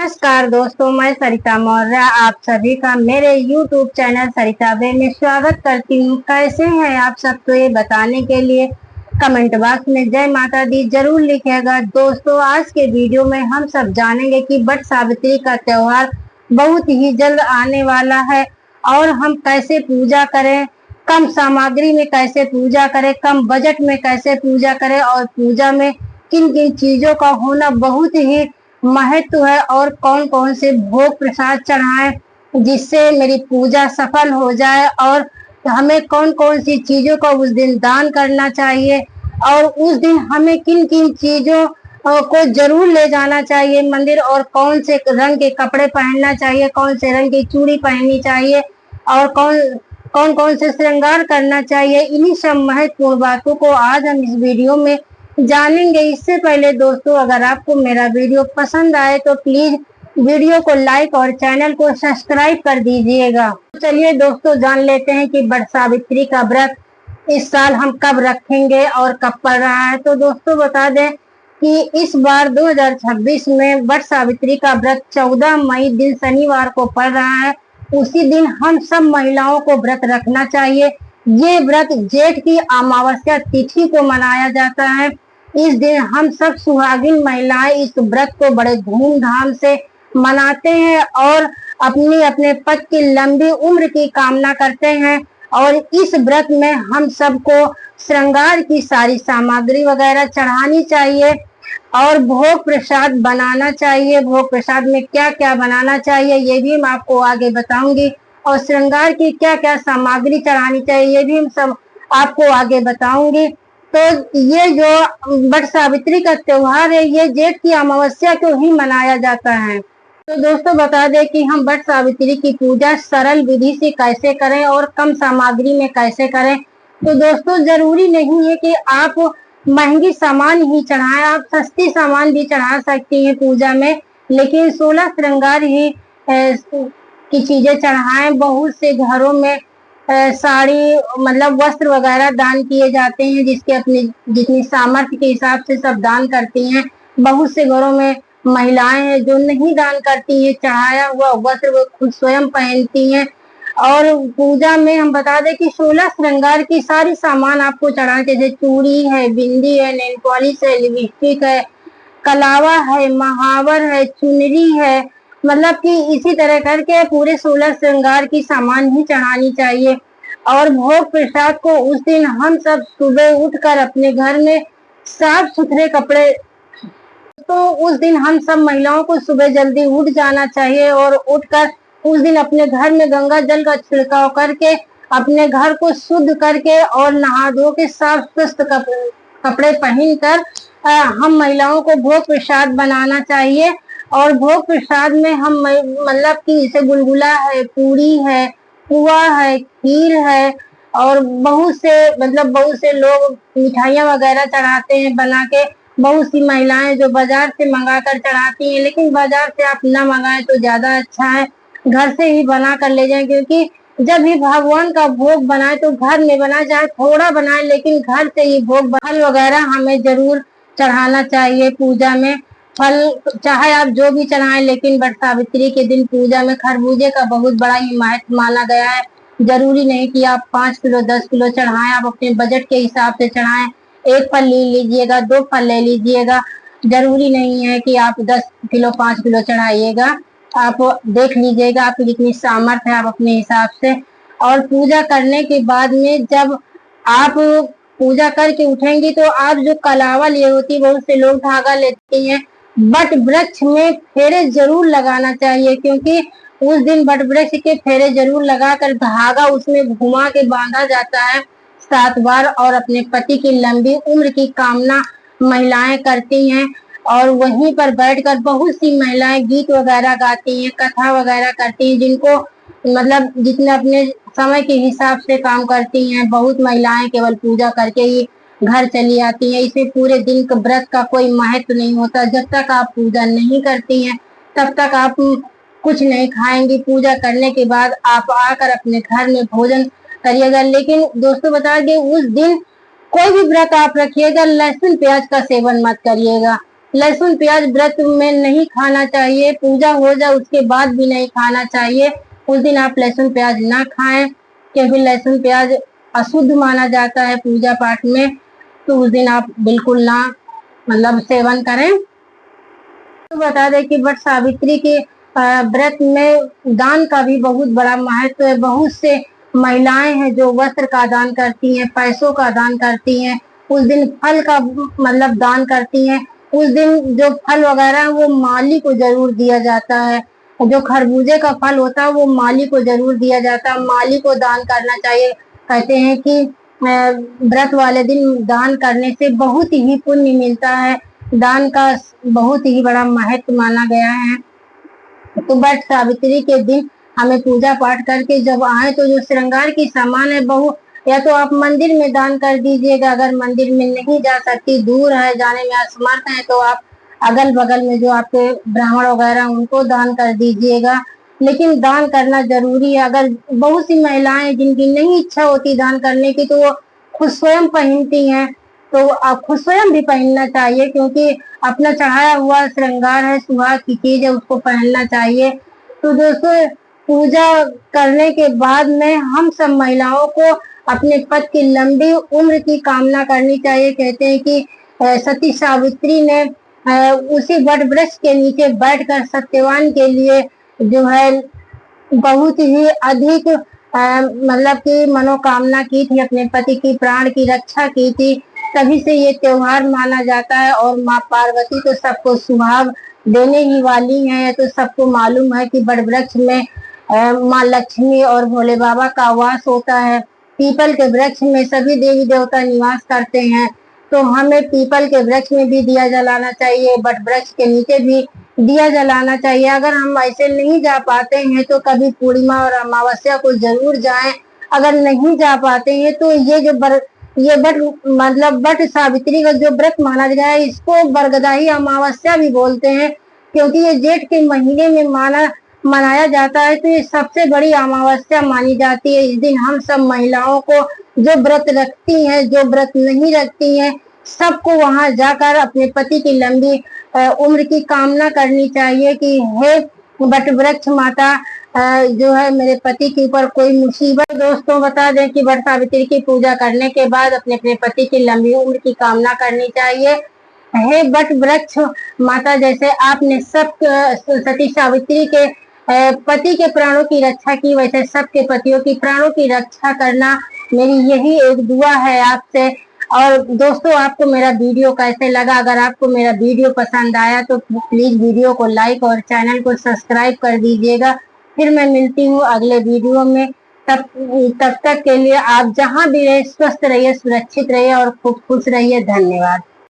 नमस्कार दोस्तों, मैं सरिता मौर्य आप सभी का मेरे YouTube चैनल सरिता बे में स्वागत करती हूँ। कैसे हैं आप सब, तो ये बताने के लिए कमेंट बॉक्स में जय माता दी जरूर लिखिएगा। दोस्तों, आज के वीडियो में हम सब जानेंगे कि वट सावित्री का त्योहार बहुत ही जल्द आने वाला है और हम कैसे पूजा करें, कम सामग्री में कैसे पूजा करें, कम बजट में कैसे पूजा करें और पूजा में किन किन चीजों का होना बहुत ही महत्व है और कौन कौन से भोग प्रसाद चढ़ाएं जिससे मेरी पूजा सफल हो जाए और हमें कौन कौन सी चीजों का उस दिन दान करना चाहिए और उस दिन हमें किन किन चीजों को जरूर ले जाना चाहिए मंदिर और कौन से रंग के कपड़े पहनना चाहिए, कौन से रंग की चूड़ी पहननी चाहिए और कौन कौन से श्रृंगार करना चाहिए। इन्हीं सब महत्वपूर्ण बातों को आज हम इस वीडियो में जानेंगे। इससे पहले दोस्तों, अगर आपको मेरा वीडियो पसंद आए तो प्लीज वीडियो को लाइक और चैनल को सब्सक्राइब कर दीजिएगा। चलिए दोस्तों, जान लेते हैं कि वट सावित्री का व्रत इस साल हम कब रखेंगे और कब पड़ रहा है। तो दोस्तों बता दें कि इस बार 2026 में वट सावित्री का व्रत 14 मई दिन शनिवार को पड़ रहा है। उसी दिन हम सब महिलाओं को व्रत रखना चाहिए। ये व्रत जेठ की अमावस्या तिथि को मनाया जाता है। इस दिन हम सब सुहागिन महिलाएं इस व्रत को बड़े धूमधाम से मनाते हैं और अपने पति की लंबी उम्र की कामना करते हैं। और इस व्रत में हम सबको श्रृंगार की सारी सामग्री वगैरह चढ़ानी चाहिए और भोग प्रसाद बनाना चाहिए। भोग प्रसाद में क्या क्या बनाना चाहिए ये भी मैं आपको आगे बताऊंगी और श्रृंगार की क्या क्या सामग्री चढ़ानी चाहिए ये भी हम सब आपको आगे बताऊंगी। तो ये जो वट सावित्री का त्योहार है ये जेठ की अमावस्या को ही मनाया जाता है। तो दोस्तों बता दें कि हम वट सावित्री की पूजा सरल विधि से कैसे करें और कम सामग्री में कैसे करें। तो दोस्तों, जरूरी नहीं है कि आप महंगी सामान ही चढ़ाएं, आप सस्ती सामान भी चढ़ा सकती हैं पूजा में, लेकिन 16 श्रृंगार ही की चीजें चढ़ाएं। बहुत से घरों में साड़ी मतलब वस्त्र वगैरह दान किए जाते हैं, जिसके अपनी जितनी सामर्थ्य के हिसाब से सब दान करती हैं। बहुत से घरों में महिलाएं हैं जो नहीं दान करती हैं, चढ़ाया हुआ वस्त्र वो खुद स्वयं पहनती हैं। और पूजा में हम बता दें कि 16 श्रृंगार की सारी सामान आपको चढ़ाना, जैसे चूड़ी है, बिंदी है, नेल पॉलिश है, लिपस्टिक है, कलावा है, महावर है, चुनरी है, मतलब कि इसी तरह करके पूरे 16 श्रृंगार की सामान ही चढ़ानी चाहिए। और भोग प्रसाद को उस दिन हम सब सुबह उठकर अपने घर में साफ सुथरे कपड़े, तो उस दिन हम सब महिलाओं को सुबह जल्दी उठ जाना चाहिए और उठकर उस दिन अपने घर में गंगा जल का छिड़काव करके अपने घर को शुद्ध करके और नहा धो के साफ स्वस्थ कपड़े पहनकर हम महिलाओं को भोग प्रसाद बनाना चाहिए। और भोग प्रसाद में हम मतलब कि जैसे गुलगुला है, पूरी है, पुआ है, खीर है और बहुत से लोग मिठाइयाँ वगैरह चढ़ाते हैं बना के। बहुत सी महिलाएं जो बाजार से मंगा कर चढ़ाती हैं, लेकिन बाजार से आप ना मंगाएं तो ज्यादा अच्छा है, घर से ही बना कर ले जाएं। क्योंकि जब भी भगवान का भोग बनाए तो घर में बनाए, चाहे थोड़ा बनाए लेकिन घर से ही भोग, फल वगैरह हमें जरूर चढ़ाना चाहिए पूजा में। फल चाहे आप जो भी चढ़ाएं, लेकिन वट सावित्री के दिन पूजा में खरबूजे का बहुत बड़ा ही महत्व माना गया है। जरूरी नहीं कि आप 5 किलो 10 किलो चढ़ाएं, आप अपने बजट के हिसाब से चढ़ाएं। एक फल ले लीजिएगा, 2 फल ले लीजिएगा, जरूरी नहीं है कि आप 10 किलो 5 किलो चढ़ाइएगा। आप देख लीजिएगा आपकी जितनी सामर्थ्य है आप अपने हिसाब से। और पूजा करने के बाद में जब आप पूजा करके उठेंगी तो आप जो कलावा लिए होती है, बहुत से लोग धागा लेती हैं, वट वृक्ष में फेरे जरूर लगाना चाहिए। क्योंकि उस दिन वट वृक्ष के फेरे जरूर लगाकर धागा उसमें घुमा के बांधा जाता है 7 बार और अपने पति की लंबी उम्र की कामना महिलाएं करती हैं। और वहीं पर बैठकर बहुत सी महिलाएं गीत वगैरह गाती हैं, कथा वगैरह करती हैं, जिनको मतलब जितने अपने समय के हिसाब से काम करती हैं। बहुत महिलाएं केवल पूजा करके ही घर चली आती हैं। इसमें पूरे दिन का व्रत का कोई महत्व नहीं होता। जब तक आप पूजा नहीं करती हैं तब तक आप कुछ नहीं खाएंगी। पूजा करने के बाद आप आकर अपने घर में भोजन करिएगा। लेकिन दोस्तों बता दें, उस दिन कोई भी व्रत आप रखिएगा, लहसुन प्याज का सेवन मत करिएगा। लहसुन प्याज व्रत में नहीं खाना चाहिए, पूजा हो जाए उसके बाद भी नहीं खाना चाहिए। उस दिन आप लहसुन प्याज ना खाएं, क्योंकि लहसुन प्याज अशुद्ध माना जाता है पूजा पाठ में। तो उस दिन आप बिल्कुल ना सेवन करें। तो बता दें कि वट सावित्री के व्रत में दान का भी बहुत बड़ा महत्व है। बहुत से महिलाएं हैं जो वस्त्र का दान करती हैं, पैसों का दान करती हैं, उस दिन फल का दान करती हैं। उस दिन जो फल वगैरह वो माली को जरूर दिया जाता है। जो खरबूजे का फल होता है वो माली को जरूर दिया जाता है, माली को दान करना चाहिए। कहते हैं कि व्रत वाले दिन दान करने से बहुत ही पुण्य मिलता है, दान का बहुत ही बड़ा महत्व माना गया है। तो वट सावित्री के दिन हमें पूजा पाठ करके जब आए तो जो श्रृंगार की सामान है या तो आप मंदिर में दान कर दीजिएगा। अगर मंदिर में नहीं जा सकती, दूर है, जाने में असमर्थ है, तो आप अगल बगल में जो आपके ब्राह्मण वगैरह उनको दान कर दीजिएगा। लेकिन दान करना जरूरी है। अगर बहुत सी महिलाएं जिनकी नहीं इच्छा होती दान करने की, तो वो खुद स्वयं पहनती हैं, तो आप खुद स्वयं भी पहनना चाहिए, क्योंकि अपना चढ़ाया हुआ श्रृंगार है, सुहाग की चीज है, उसको पहनना चाहिए। तो दोस्तों, पूजा करने के बाद में हम सब महिलाओं को अपने पति की लंबी उम्र की कामना करनी चाहिए। कहते हैं कि सती सावित्री ने उसी वट वृक्ष के नीचे बैठकर सत्यवान के लिए जो है बहुत ही अधिक की मनोकामना की थी, अपने पति की प्राण की रक्षा की थी। तभी से ये त्योहार माना जाता है। और माँ पार्वती तो सबको सुहाग देने ही वाली हैं। तो सबको मालूम है कि वट वृक्ष में माँ लक्ष्मी और भोले बाबा का वास होता है। पीपल के वृक्ष में सभी देवी देवता निवास करते हैं। तो हमें पीपल के वृक्ष में भी दिया जलाना चाहिए, वट वृक्ष के नीचे भी दिया जलाना चाहिए। अगर हम ऐसे नहीं जा पाते हैं तो कभी पूर्णिमा और अमावस्या को जरूर जाएं। अगर नहीं जा पाते हैं तो ये वट सावित्री का जो व्रत माना गया है, इसको बरगदाही अमावस्या भी बोलते हैं, क्योंकि ये जेठ के महीने में मनाया जाता है। तो ये सबसे बड़ी अमावस्या मानी जाती है। इस दिन हम सब महिलाओं को जो व्रत रखती हैं, जो व्रत नहीं रखती हैं, सबको वहां जाकर अपने पति की लंबी उम्र की कामना करनी चाहिए कि हे वट वृक्ष माता, जो है मेरे पति के ऊपर कोई मुसीबत। दोस्तों, बता दें कि वट सावित्री की पूजा करने के बाद अपने अपने पति की लंबी उम्र की कामना करनी चाहिए। हे वट वृक्ष माता, जैसे आपने सब सती सावित्री के पति के प्राणों की रक्षा की, वैसे सबके पतियों की प्राणों की रक्षा करना मेरी यही एक दुआ है आपसे। और दोस्तों, आपको मेरा वीडियो कैसे लगा? अगर आपको मेरा वीडियो पसंद आया तो प्लीज वीडियो को लाइक और चैनल को सब्सक्राइब कर दीजिएगा। फिर मैं मिलती हूँ अगले वीडियो में। तब तक के लिए आप जहाँ भी रहे स्वस्थ रहिए, सुरक्षित रहिए और खूब खुश रहिए। धन्यवाद।